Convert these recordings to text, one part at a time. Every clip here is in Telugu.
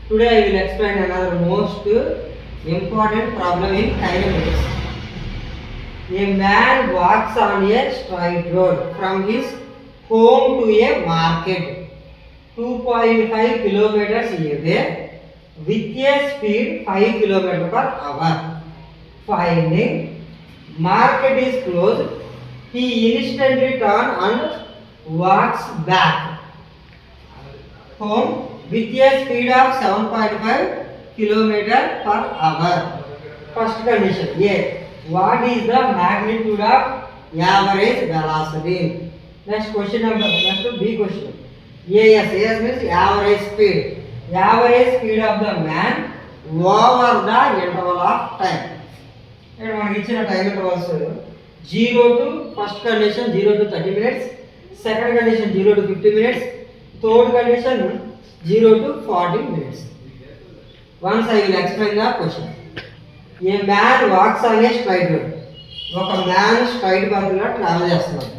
Today I will explain another most important problem in kinematics. A man walks on a straight road from his home to a market 2.5 kilometers away with a speed 5 kilometers per hour. Finding market is closed, he instantly turns and walks back home with a speed of 7.5 kilometers per hour. First condition A. What is the magnitude of average velocity? Next B question. AS means average speed. Average speed of the man over the interval of time. ఇక్కడ మనకి ఇచ్చిన time intervals 0 to first condition 0 to 30 minutes, second condition 0 to 50 minutes, third condition 0 to 40 minutes. Once I will explain the question. A man walks on a straight road. ఒక మ్యాన్ స్ట్రైట్ పాత్ లో ట్రావెల్ చేస్తున్నాడు.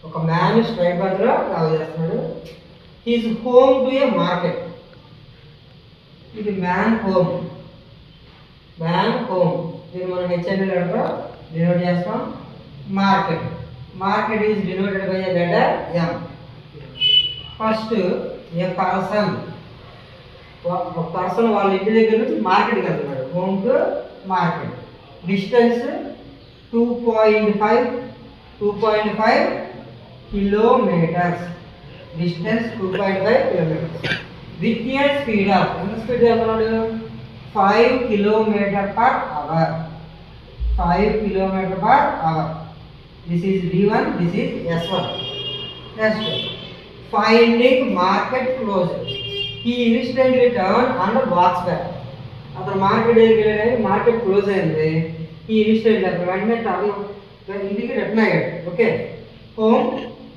ఒక మ్యాన్ స్ట్రైట్ పాత్ లో ట్రావెల్ చేస్తున్నాడు. His home to A market. ఇది మ్యాన్ హోమ్. దీన్ని మనం హెచ్ఎన్ లెటర్తో డినోట్ చేస్తాం. Market. Market is denoted by a letter M. First A person. ఒక పర్సన్ వాళ్ళ ఇంటి దగ్గర నుంచి మార్కెట్కి వెళ్తున్నాడు. Home to market. Distance 2.5 kilometers. Distance 2.5 kilometres. With a speed of ఎంత స్పీడ్ వెళ్తున్నాడు? 5 kilometers per hour. 5 kilometers per hour. This is D1, this is S1. Next, finding market closed. He instantly turned and walks back. అతను మార్కెట్ దగ్గరికి వెళ్ళాడు, మార్కెట్ క్లోజ్ అయింది. ఈ ఇన్స్టెంట్ వెంటనే ఇంటికి రిటర్న్ అయ్యాడు. Okay. Home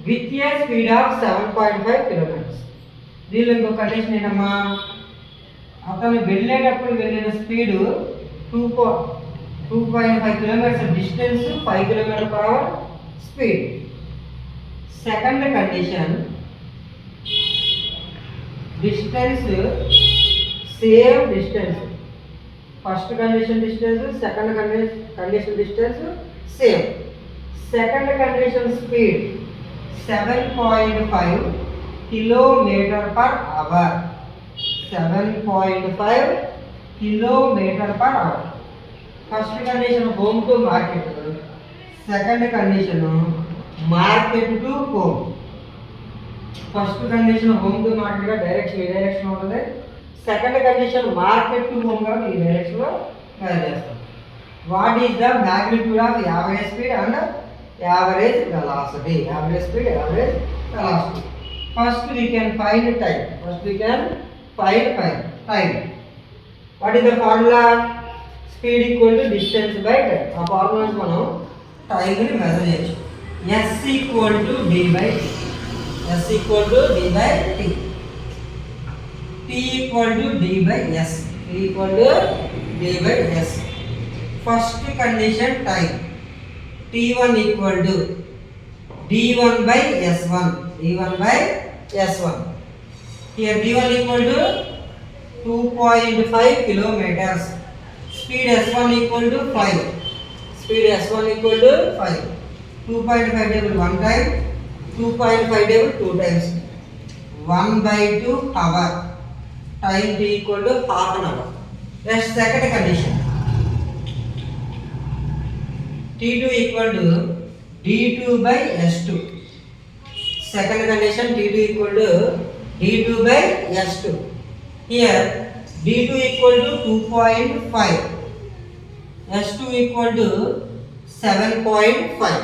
with a speed of 7.5 kilometers. దీనిలో ఇంకో కండిషన్ ఏంటమ్మా? అతను వెళ్ళేటప్పుడు వెళ్ళిన speed 2.5 kilometers. Distance 5 kilometer per hour speed. Second condition distance same distance. First condition distance, second condition distance same. Second condition speed 7.5 kilometers per hour. 7.5 kilometers per hour. First condition home to market. Second condition market to home. First condition home to market గా డైరెక్షన్ ఈ డైరెక్షన్ ఉంటుంది. Second condition market to home గా ఈ డైరెక్షన్ లో ట్రై చేస్తాం. What is the magnitude of average speed and average velocity? Average speed, average velocity. First we can find time. Find time. What is the formula? Speed equal to distance by time. ఆ ఫార్ములా నుంచి మనం టైం ని మెజర్ చేయొచ్చు. S equal to d by t. S equal to d by t. T equal to d by s. T equal to d by s. First condition time. T1 equal to d1 by s1. d1 by s1. Here d1 equal to 2.5 kilometers. Speed s1 equal to 5. Speed s1 equal to 5. 2.5 table 1 time. 2.5 table 2 times. 1/2 hour. Time t equal to half an hour. That's second condition. T2 equal to d2 by s2. Second condition d2 equal to d2 by s2. Here d2 equal to 2.5, s2 equal to 7.5.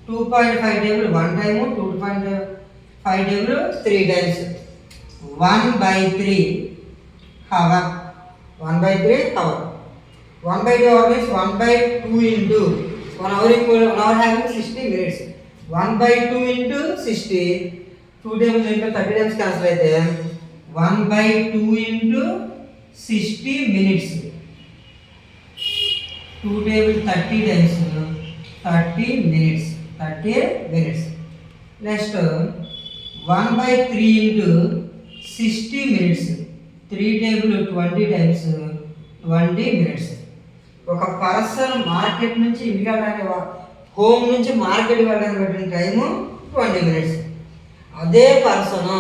2.5 table 1 time, 2.5 table 3 times. 1/3 hour. 1/3 hour. 1/2 hour means 1/2 into 1 hour equal 1 hour having 60 minutes. 1/2 into 60. 2 tables into 30 times cancel అయితే 1/2 into 60 minutes. 2 tables 30 times 30 minutes. Next 1/3 into 60 minutes. 3 table 20 times 20 minutes. ఒక పర్సన్ మార్కెట్ నుంచి ఇంటికి వెళ్ళడానికి హోమ్ నుంచి మార్కెట్కి వెళ్ళడానికి పెట్టిన టైము 20 minutes. అదే పర్సన్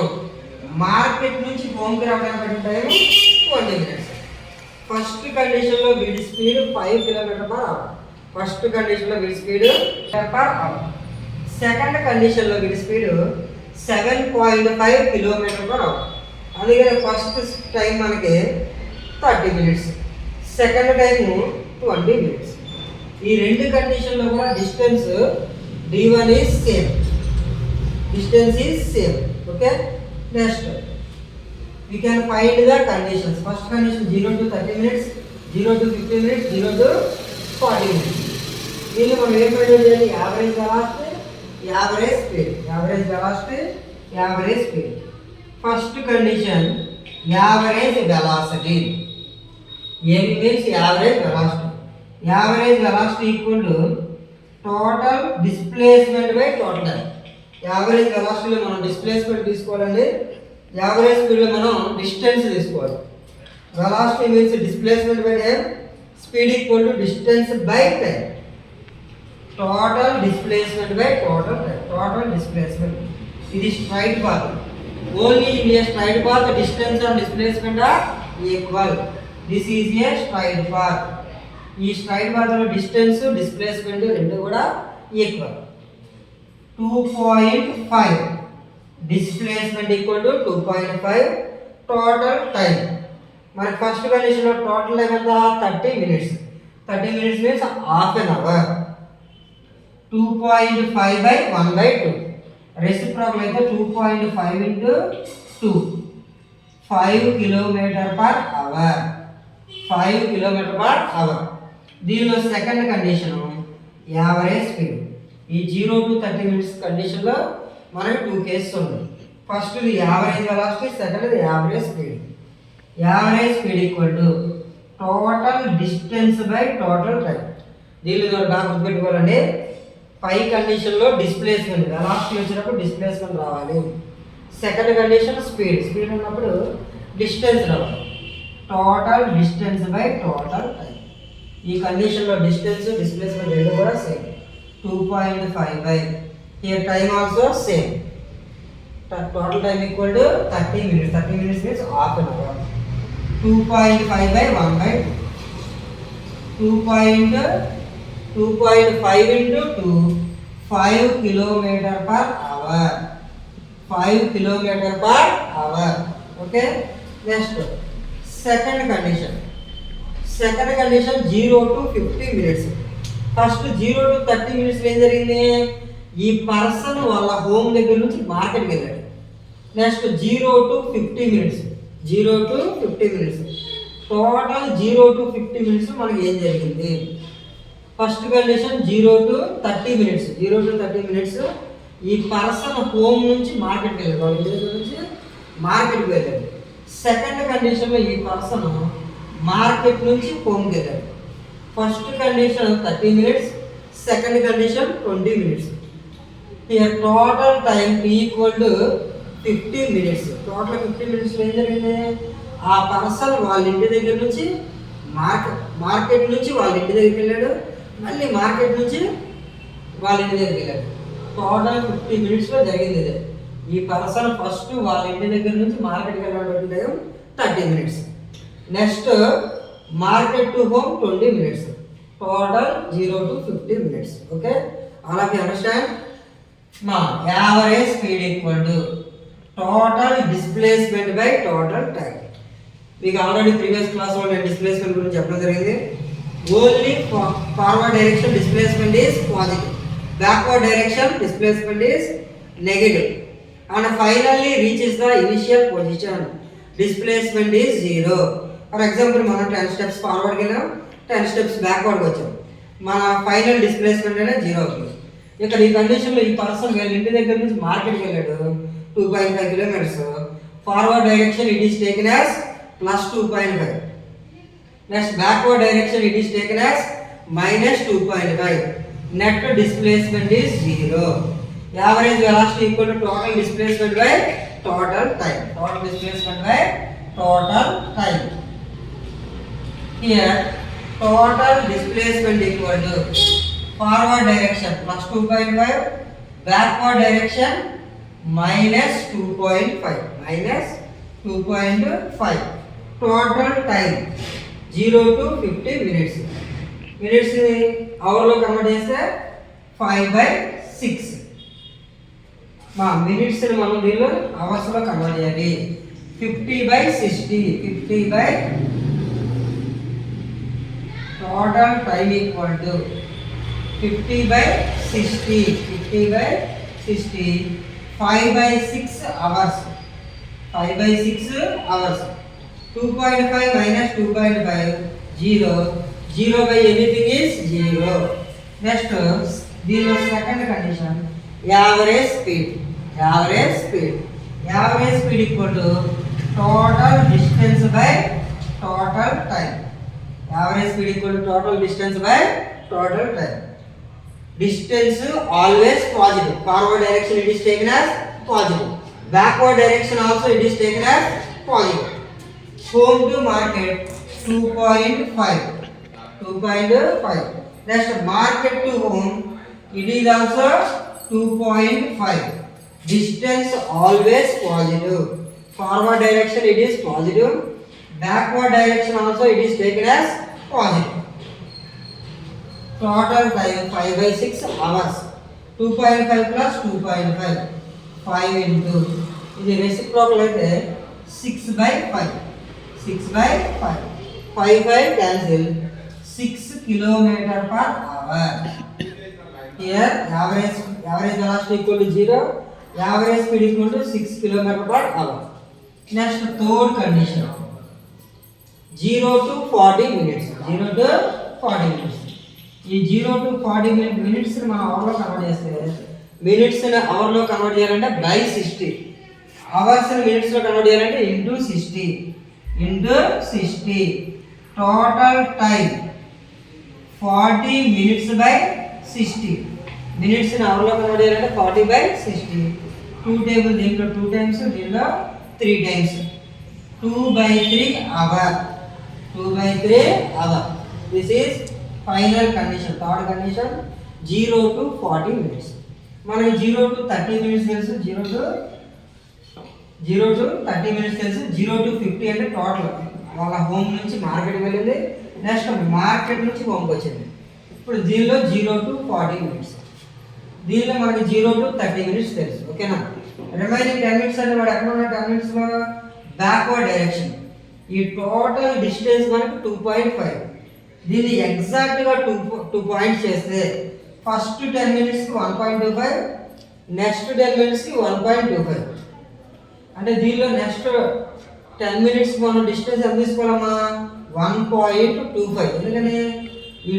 మార్కెట్ నుంచి హోమ్కి రావడానికి పెట్టిన టైము 20 minutes. ఫస్ట్ కండిషన్లో వీడి స్పీడ్ 5 km/h. ఫస్ట్ కండిషన్లో వీడి స్పీడ్ per-hour. సెకండ్ కండిషన్లో వీడి స్పీడ్ 7.5 km/h. అందుకని ఫస్ట్ టైం మనకి 30 minutes, సెకండ్ టైము 20 minutes. ఈ రెండు కండిషన్లో కూడా distance d1 is same. Distance is same. Okay, next we can find the conditions. First condition 0 to 30 minutes, 0 to 50 minutes, 0 to 40 minutes. దీన్ని మనం ఏం ఫైండ్ చేయాలి? Average velocity, average speed. Average velocity, average speed. First condition average velocity. ఏమి means average velocity. Average velocity equal to total displacement by total time. Average వెలాసిటీలో మనం డిస్ప్లేస్మెంట్ తీసుకోవాలండి, యావరేజ్ స్పీడ్లో మనం డిస్టెన్స్ తీసుకోవాలి. Velocity means displacement by time, speed equal to distance by time. Total displacement by total time. Total displacement. ఇది straight path. Only in a straight path distance and displacement are equal. This is a straight path. ఈ స్ట్రైట్ పాత్లో డిస్టెన్స్ డిస్ప్లేస్మెంట్ రెండు కూడా equal. 2.5 displacement equal to 2.5 total time. మనకి ఫస్ట్ కండిషన్లో టోటల్ టైం ఎంత? 30 minutes. 30 minutes means half an hour. 2.5 by 1/2. Reciprocal అయితే 2.5 into 2, 5 km/h. 5 km/h. దీనిలో సెకండ్ కండిషన్ యావరేజ్ స్పీడ్. ఈ 0 to 30 minutes కండిషన్లో మనకి 2 కేసెస్ ఉన్నాయి. ఫస్ట్ ఇది యావరేజ్ వెలాసిటీ, సెకండ్ ఇది average speed. Average speed equal to total distance by total time. దీనిలో బాగా గుర్తుపెట్టుకోవాలండి. పై కండిషన్లో డిస్ప్లేస్మెంట్, వెలాసిటీ వచ్చినప్పుడు డిస్ప్లేస్మెంట్ రావాలి. సెకండ్ కండిషన్ స్పీడ్, స్పీడ్ ఉన్నప్పుడు డిస్టెన్స్ రావాలి. Total distance by total time. ఈ కండిషన్లో డిస్టెన్స్ డిస్ప్లేస్మెంట్ రెండు కూడా same. 2.5 by here time also same. Total time equal to 30 minutes. 30 minutes means half an hour. 2.5 by 1/2. 2.5 into 2, 5 km/h. 5 km/h. Okay. Next, second condition. Second condition 0 to 50 minutes. First 0 to 30 minutes ఏం జరిగింది? ఈ పర్సన్ వాళ్ళ హోమ్ దగ్గర నుంచి మార్కెట్కి వెళ్ళాడు. Next 0 to 50 minutes. 0 to 50 minutes. Total 0 to 50 minutes మనకి ఏం జరిగింది? First condition 0 to 30 minutes. 0 to 30 minutes ఈ పర్సన్ హోమ్ నుంచి మార్కెట్కి వెళ్ళాడు. వాళ్ళ ఇంటి దగ్గర నుంచి మార్కెట్కి వెళ్ళాడు. సెకండ్ కండిషన్లో ఈ పర్సన్ మార్కెట్ నుంచి హోమ్కి వెళ్ళాడు. First condition 30 minutes, second condition 20 minutes. Here total time equal to 50 minutes. Total 50 minutes ఏం జరిగింది? ఆ పర్సన్ వాళ్ళ ఇంటి దగ్గర నుంచి మార్కెట్ నుంచి వాళ్ళ ఇంటి దగ్గరికి వెళ్ళాడు, మళ్ళీ మార్కెట్ నుంచి వాళ్ళ ఇంటి దగ్గరికి వెళ్ళాడు. టోటల్ 50 minutesలో జరిగింది ఇదే. ఈ పర్సన్ ఫస్ట్ వాళ్ళ ఇంటి దగ్గర నుంచి మార్కెట్కి వెళ్ళడం time 30 minutes. Next market to home 20 minutes. Total 0 to 50 minutes. Okay, all of you understand? మా average speed equal to total displacement by total time. మీకు ఆల్రెడీ ప్రీవియస్ క్లాస్లో నేను డిస్ప్లేస్మెంట్ గురించి చెప్పడం జరిగింది. Only forward direction displacement is positive, backward direction displacement is negative, and finally reaches the initial position displacement is 0. For example మనం 10 steps ఫార్వర్డ్కి వెళ్ళాం, 10 steps బ్యాక్వర్డ్కి వచ్చాం. మన ఫైనల్ డిస్ప్లేస్మెంట్ అనేది 0 అవుతుంది. ఇక్కడ ఈ కండిషన్లో ఈ పర్సన్ వీళ్ళ ఇంటి దగ్గర నుంచి మార్కెట్కి వెళ్ళాడు 2.5 kilometers. Forward direction it is taken as +2.5. Next backward direction it is taken as -2.5. Net displacement is 0. Average velocity equal to total displacement by total time. Total displacement by total time. Here total displacement equal to forward direction plus 2.5, backward direction minus 2.5, minus 2.5. Total time 0 to 50 minutes. Minutes hour lo convert cheste 5/6. మా మినిట్స్ ని మనం దీనిలో అవర్స్ లో కన్వర్ట్ చేయాలి. 50/60, 50 total time equal to 50/60, 50/60, 5/6 hours, 5/6 hours. 2.5 minus 2.5 0, 0 by anything is 0. Next దీనిలో second condition average speed. Average speed equal to total distance by total time. Average speed equal to total distance by total time. Distance always positive. Forward direction it is taken as positive. Backward direction also it is taken as positive. Home to market 2.5. Next market to home it is also 2.5. Distance always positive. Forward direction it is positive. Backward direction also it is taken as positive. Total time 5/6 hours. 2.5 plus 2.5, 5 into ఇది reciprocal అయితే 6/5, 6/5, 5 cancel, 6 km/hour. Here average velocity equal to 0, average speed equal to 6 km/hour. Next third condition 0 to 40 minutes. 0 to 40 minutes. ఈ 0 to 40 minutes ని మనం అవర్ లో కన్వర్ట్ చేస్తే మినిట్స్ ని అవర్ లో కన్వర్ట్ చేయాలంటే బై 60, అవర్స్ ని మినిట్స్ లో కన్వర్ట్ చేయాలంటే into 60. Total time 40 minutes by 60. Minutes ని అవర్ లో కన్వర్ట్ చేయాలంటే 40/60. 2 టేబుల్ దీంట్లో 2 టైమ్స్, దీంట్లో 3 times. 2/3 hour. This is final condition. Third condition 0 to 40 minutes. మనకి 0 to 30 minutes తెలుసు, 0 to 30 minutes తెలుసు. 0 to 50 అంటే టోటల్ వాళ్ళ హోమ్ నుంచి మార్కెట్కి వెళ్ళింది, నెక్స్ట్ మార్కెట్ నుంచి హోమ్కి వచ్చింది. ఇప్పుడు దీనిలో 0 to 40 minutes. దీనిలో మనకి 0 to 30 minutes తెలుసు. ఓకేనా? రిమైనింగ్ 10 minutes అంటే వాడు ఎక్కడ ఉన్న 10 minutes లో బ్యాక్వర్డ్ డైరెక్షన్. ఈ టోటల్ డిస్టెన్స్ మనకి 2.5. దీన్ని ఎగ్జాక్ట్గా 2 పాయింట్స్ చేస్తే ఫస్ట్ 10 minutesకి 1.25, నెక్స్ట్ 10 minutesకి 1.25. అంటే దీనిలో నెక్స్ట్ 10 minutes మనం డిస్టెన్స్ ఎంత తీసుకోవాలమ్మా? 1.25. ఎందుకని ఈ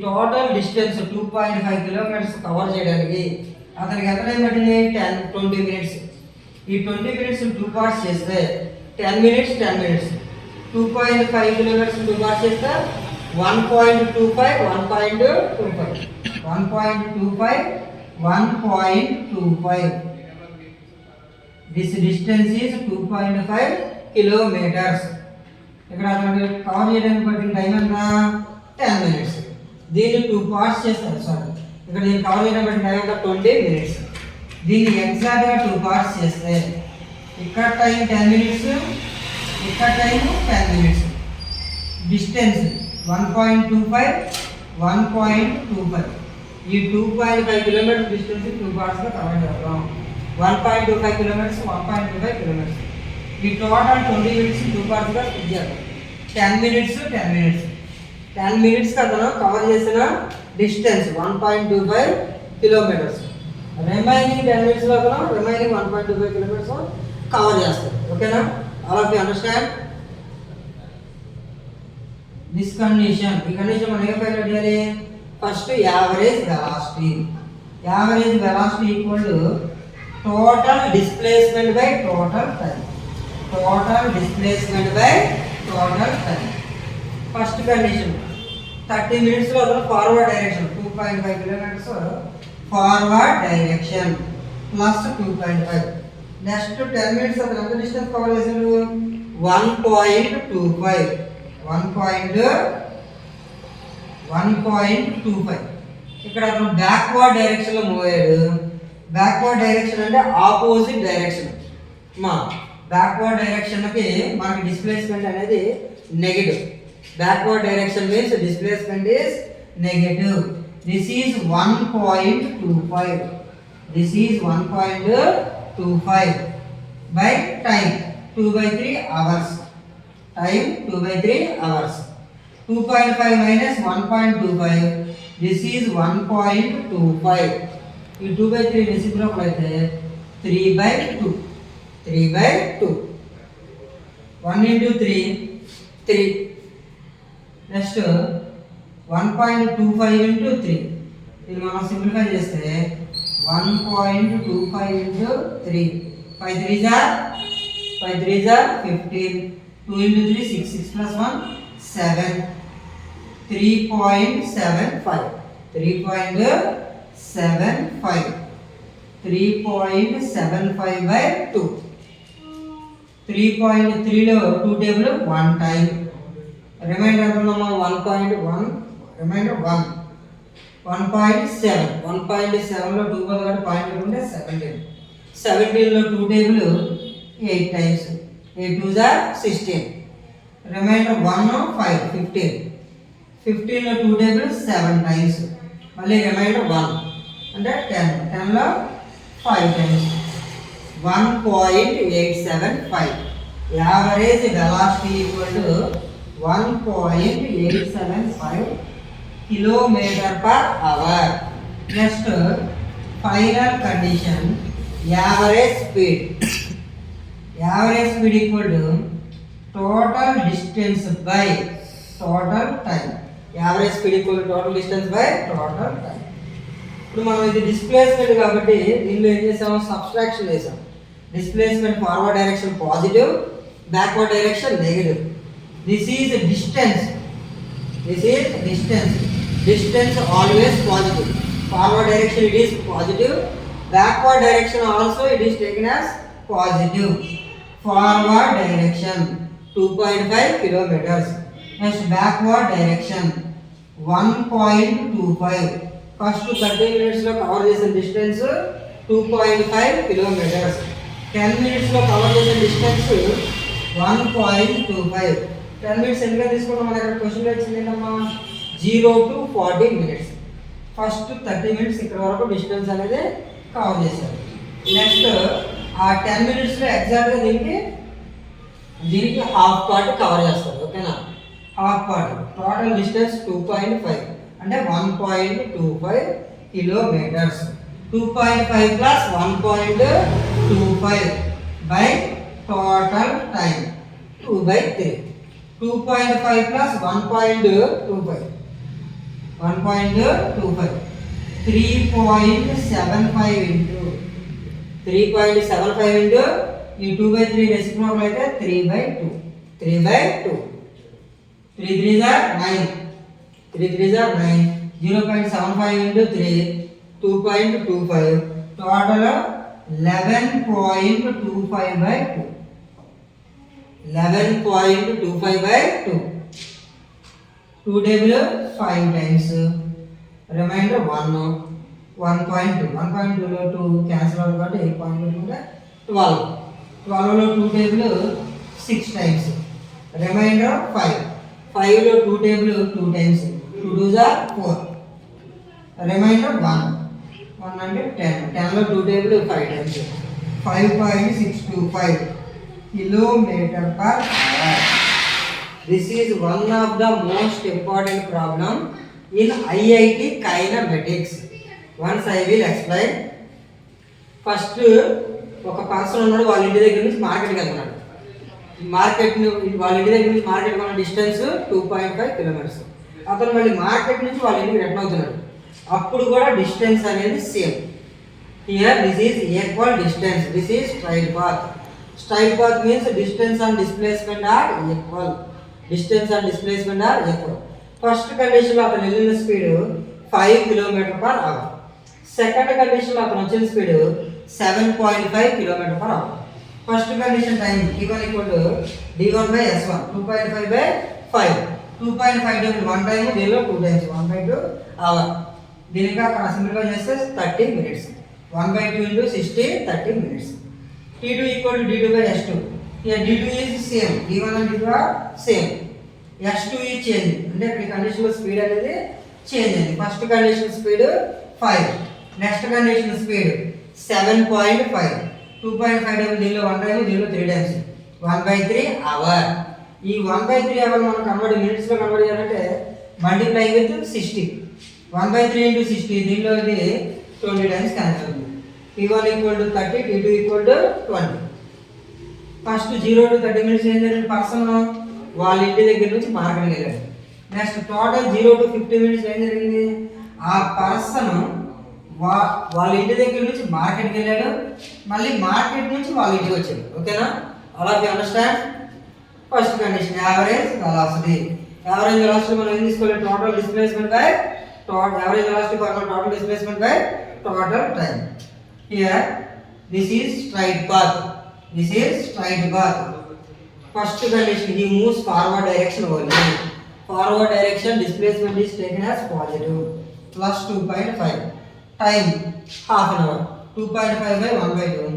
టోటల్ డిస్టెన్స్ 2.5 kilometers కవర్ చేయడానికి అతనికి ఎంత టైం పట్టింది? 20 minutes. ఈ 20 minutes 2 parts చేస్తే 10 minutes, 2.5 kilometers 2 parts చేస్తే 1.25, 1.25. This distance is 2.5 kilometers. ఇక్కడ అతను కవర్ చేయడానికి పట్టిన టైం ఎంత? 10 minutes. దీన్ని 2 parts చేస్తారు. సారీ, ఇక్కడ దీన్ని కవర్ చేయడానికి పట్టిన టైం ఎంత? 20 minutes. దీన్ని ఎగ్జాక్ట్గా 2 parts చేస్తే ఇక్కడ టైం 10 minutes, ఇక్కడ టైం 10 minutes. డిస్టెన్స్ 1.25, 1.25. ఈ 2.5 kilometers డిస్టెన్స్ 2 partsగా కవర్ చేస్తాం. 1.25 kilometers, 1.25 kilometers. ఈ టోటల్ 20 minutes 2 partsగా స్ప్లిట్ చేద్దాం. 10 minutes, 10 minutes అతను కవర్ చేసిన డిస్టెన్స్ 1.25 kilometers. రిమైనింగ్ 10 minutes లో అతను రిమైనింగ్ 1.25 kilometers కవర్ చేస్తాడు. ఓకేనా? All of you understand this condition. ఈ కండిషన్ మనం ఏం ఫైండ్ అవుట్ చేయాలి? First average velocity. Average velocity equal to total displacement by total time. First condition 30 minutes లో అతను forward direction 2.5 kilometers forward direction plus 2.5. Next 10 minutes అతను ఎంత డిస్టెన్స్ కవర్ చేశాడు 1.25. 1.25. ఇక్కడ అతను బ్యాక్వర్డ్ డైరెక్షన్ లో మూవ్ అయ్యాడు. బ్యాక్వర్డ్ డైరెక్షన్ అంటే ఆపోజిట్ డైరెక్షన్. మా బ్యాక్వర్డ్ డైరెక్షన్ కి మనకి డిస్ప్లేస్మెంట్ అనేది negative. Backward direction means displacement is negative. This is 1.25. This is 1.25 by time 2/3 hours. Time 2/3 hours. 2.5 minus 1.25. This is 1.25. ఈ 2/3 రెసిప్రోకల్ అయితే 3/2. 3/2. 1 into 3 3. Next 1.25 into 3. ఇది మనం సింప్లిఫై చేస్తే 1.25 into 3. 5 3s are 15. 2 into 3 6. 6 plus 1 7. 3.75. 3.75. 3.75 by 2. 3.3 లో 2 టేబుల్ 1 టైం. రిమైండర్ అనుకున్నామా 1.1. రిమైండర్ 1. 1.7. 1.7 లో 2 బదులు పాయింట్ ఉంటే 17. 17 లో 2 table 8 times. 8 2s are 16. Reminder 1 5 15. 15 లో 2 టేబుల్ 7 టైమ్స్. మళ్ళీ రిమైండర్ 1 అంటే 10. 10 లో 5 times. 1.875. Average velocity equal to 1.875 kilometer per hour. Next, final condition, average speed. Average speed equal to total distance by total time. Average speed equal to total distance by total time. ఇప్పుడు మనం ఇది డిస్ప్లేస్మెంట్ కాబట్టి దీనిలో ఏం చేసాము సబ్ట్రాక్షన్ చేసాం. Displacement forward direction positive, backward direction negative. This is distance. This is distance. Distance always positive. Forward direction it is positive. Backward direction also it is taken as positive. Forward direction 2.5 kilometers. Next backward direction 1.25. First 30 minutes lo cover cheసిన distance 2.5 kilometers. 10 minutes లో కవర్ చేసిన డిస్టెన్స్ 1.25. 10 minutes ఎన్నిగా తీసుకున్నాం మన ఇక్కడ క్వశ్చన్లో వచ్చింది ఏంటమ్మా 0 to 40 minutes. ఫస్ట్ 30 minutes ఇక్కడ వరకు డిస్టెన్స్ అనేది కవర్ చేశారు. నెక్స్ట్ ఆ 10 minutesలో ఎగ్జాక్ట్గా దీనికి హాఫ్ పార్ట్ కవర్ చేస్తారు. ఓకేనా, హాఫ్ పార్ట్ టోటల్ డిస్టెన్స్ 2.5 అంటే 1.25 kilometres. 2.5 plus 1.25 by total time 2/3. 2.5 plus 1.25. 1.25. 3.75 into 3.75 into ఈ 2/3 రెసిప్రోకల్ అయితే 3/2. 3/2. 3 3s are 9. 3 3s are 9. 0.75 into 3 2.25. Total 11.25/2. 11.25/2. 2 table 5 times. Remainder 1. 1.2. 1.2 లో 2 cancel అవుతుంది కాబట్టి 8.2 అంటే 12. 12 లో 2 table 6 times. Remainder 5. 5 లో 2 table 2 times. 2 2s are 4. Remainder 1. 1 అంటే 10. 10 లో 2 table 5 times. 5.625 kilometer per hour. This is one of the most important problem in IIT kinematics. Once I will explain. First ఒక పర్సన్ ఉన్నాడు, వాళ్ళ ఇంటి దగ్గర నుంచి మార్కెట్కి వెళ్తున్నాడు. వాళ్ళ ఇంటి దగ్గర నుంచి మార్కెట్కి ఉన్న డిస్టెన్స్ 2.5 కిలోమీటర్స్. అతను మళ్ళీ మార్కెట్ నుంచి వాళ్ళ ఇంటికి రిటర్న్ అవుతున్నాడు. అప్పుడు కూడా డిస్టెన్స్ అనేది same. Here this is equal distance. This is straight path. Straight path means distance and displacement are equal. Distance and displacement are equal. First condition లో అతను వెళ్ళిన స్పీడ్ 5 km/h. సెకండ్ కండిషన్లో అతను వచ్చిన speed 7.5 km/h. First condition time t1 = d1/s1 2.5/5. 2.5 times 1 time, దీనిలో 2 టైమ్స్ 1/2 అవర్. దీనికి అక్కడ సింపుల్గా చేస్తే 30 minutes. 1/2 × 60 30 minutes. t2 = d2/s2. Here d2 is same, d1 and d2 are same. s2 is change, అంటే ఇక్కడ కండిషన్లో స్పీడ్ అనేది చేంజ్ అయింది. First condition speed 5, next condition speed 7.5. 2.5 times, దీనిలో 1 టైమ్, దీనిలో 3 టైమ్స్ 1/3 అవర్. ఈ 1/3 అవర్ మనం కన్వర్ట్ మినిట్స్లో కన్వర్ట్ చేయాలంటే మల్టిప్లై విత్ 60. 1/3 × 60, దీనిలో ఇది 20 టైమ్స్ క్యాన్సిల్ అవుతుంది. t1 = 30, t2 = 20. First 0 to 30 minutes ఏం జరిగింది, పర్సన్ వాళ్ళ ఇంటి దగ్గర నుంచి మార్కెట్కి వెళ్ళాడు. నెక్స్ట్ టోటల్ 0 to 50 minutes ఏం జరిగింది, ఆ పర్సన్ వాళ్ళ ఇంటి దగ్గర నుంచి మార్కెట్కి వెళ్ళాడు, మళ్ళీ మార్కెట్ నుంచి వాళ్ళ ఇంటికి వచ్చాడు. ఓకేనా? అలా you understand. First condition average velocity. Average velocity మనం ఏం తీసుకోవాలి, total displacement by average velocity formula total displacement by total time. Here this is straight path, this is straight path. First condition, he moves forward direction only. Forward direction displacement is taken as positive plus 2.5. Time half an hour. 2.5/1/2.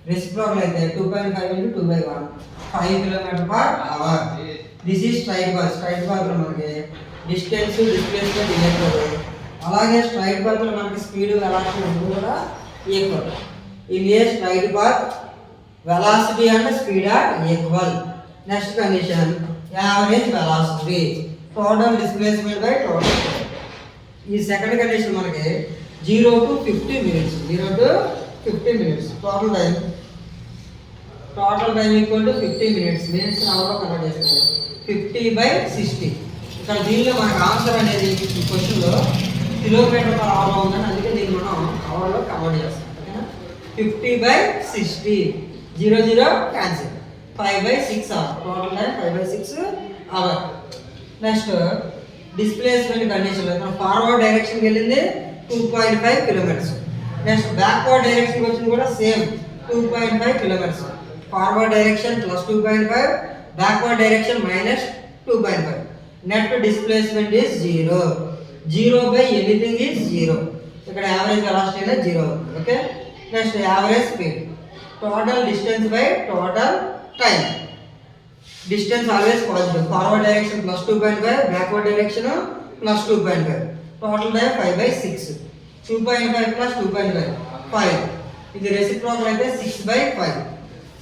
Reciprocal అయితే 2.5 × 2/1 5 km/h. This is straight path. Straight పాత్లో మనకి డిస్టెన్స్ డిస్ప్లేస్మెంట్ ఈక్వల్. అలాగే స్ట్రైట్ పాత్లో మనకి స్పీడ్ వెలాసిటీ రెండు కూడా equal. In a straight path velocity and speed are equal. Next condition average velocity total displacement by total. ఈ సెకండ్ కండిషన్ మనకి 0 to 50 minutes. 0 to 50 minutes. Total time = 50 minutes. Minutes అవర్లో కన్వర్ట్ చేస్తాం. 50/60. ఇక్కడ దీనిలో మనకు ఆన్సర్ అనేది ఈ క్వశ్చన్లో km/h ఉందని, అందుకే దీన్ని మనం అవర్లో కన్వర్ట్ చేస్తాం. ఓకేనా? 50/60. 0 0 cancel. 5/6 hour. Total time 5/6 hour. Next displacement condition, forward డైరెక్షన్కి వెళ్ళింది 2.5 km. నెక్స్ట్ బ్యాక్వర్డ్ డైరెక్షన్కి వచ్చింది కూడా same 2.5 km. Forward direction plus 2.5, backward direction minus 2.5. Net displacement is 0. 0/ఎనీథింగ్ ఈజ్ 0. ఇక్కడ యావరేజ్ వెలాసిటీ అనేది 0 అవుతుంది. Okay? Next average speed total distance by total time. Distance always positive. Forward direction plus 2.5, backward direction plus 2.5. Total time 5/6. 2.5 plus 2.5 5. ఇది రెసిప్రోకల్ అయితే 6/5.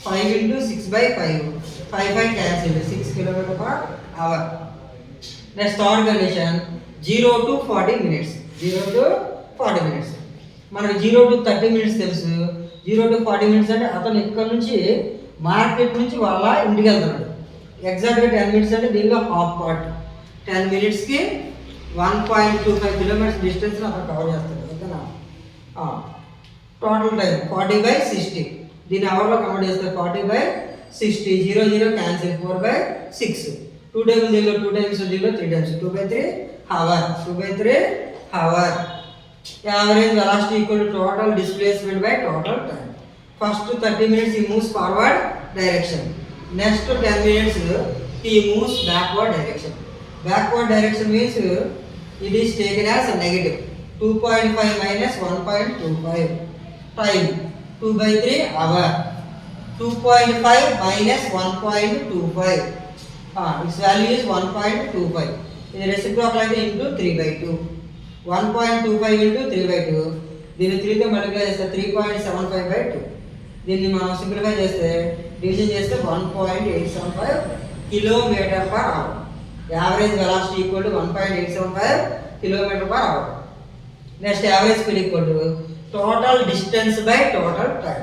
5 × 6/5. 5 cancel. 6 km/h. Next third condition 0 to 40 minutes. 0 to 40 minutes. మనకు 0 to 30 minutes తెలుసు. 0 to 40 minutes అంటే అతను ఇక్కడ నుంచి మార్కెట్ నుంచి వాళ్ళ ఇంటికి వెళ్తున్నాడు. ఎగ్జాక్ట్గా 10 minutes అంటే దీనిలో హాఫ్ పార్ట్. 10 minutesకి 1.25 km డిస్టెన్స్ అతను కవర్ చేస్తాడు. ఓకేనా? Total time 40/60. దీన్ని అవర్లో కన్వర్ట్ చేస్తే 40/60. 0 0 క్యాన్సిల్. 4/6. 2 టైమ్స్, దీనిలో 2 టైమ్స్, దీనిలో 3 times 2/3 hour. 2/3 hour. Average velocity equal to total displacement by total time. First 30 minutes he moves forward direction. Next 10 minutes he moves backward direction. Backward direction means it is taken as a negative. 2.5 minus 1.25. Time 2/3 hour. 2.5 minus 1.25. Its value is 1.25. ఇది రెసిప్రోకల్ అయితే ఇంటూ 3/2. 1.25 ఇంటూ 3/2. దీన్ని 3తో మల్టిప్లై చేస్తే 3.75/2. దీన్ని మనం సింప్లిఫై చేస్తే డివిజన్ చేస్తే 1.875 km/h. Average velocity equal to 1.875 km/h. Next average speed equal to total distance by total time.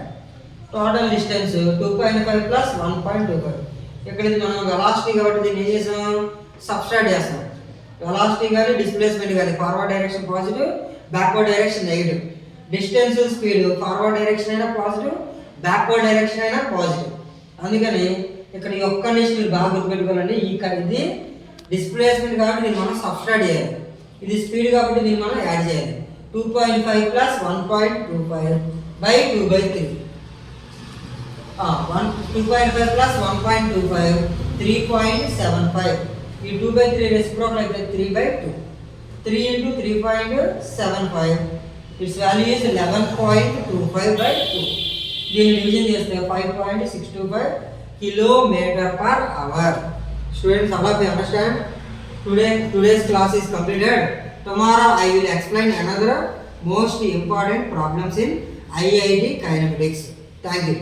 Total distance 2.5 plus 1.25. ఇక్కడ ఇది మనం వెలాసిటీ కాబట్టి దీన్ని ఏం చేసాం, సబ్స్ట్రాక్ట్ చేస్తాం. వెలాసిటీ కానీ డిస్ప్లేస్మెంట్ కానీ forward direction positive, backward direction negative. Distance speed forward direction అయినా పాజిటివ్, బ్యాక్వర్డ్ డైరెక్షన్ అయినా పాజిటివ్. అందుకని ఇక్కడ ఈ ఒక్క కండిషన్ మీరు బాగా గుర్తుపెట్టుకోవాలండి. ఇది డిస్ప్లేస్మెంట్ కాబట్టి దీన్ని మనం సబ్స్ట్రాక్ట్ చేయాలి. ఇది స్పీడ్ కాబట్టి దీన్ని మనం యాడ్ చేయాలి. 2.5 plus 1.25 by 2 by 3. 2.5 plus 1.25, 3.75. ఈ 2 by 3 reciprocal అయితే 3 by 2. 3 into 3.75. Its value is 11.25 by 2. దీన్ని డివిజన్ చేస్తే 5.625 kilometer per hour. Students, all of you understand? Today's class is completed. Tomorrow I will explain another most important problems in IIT kinematics. Thank you.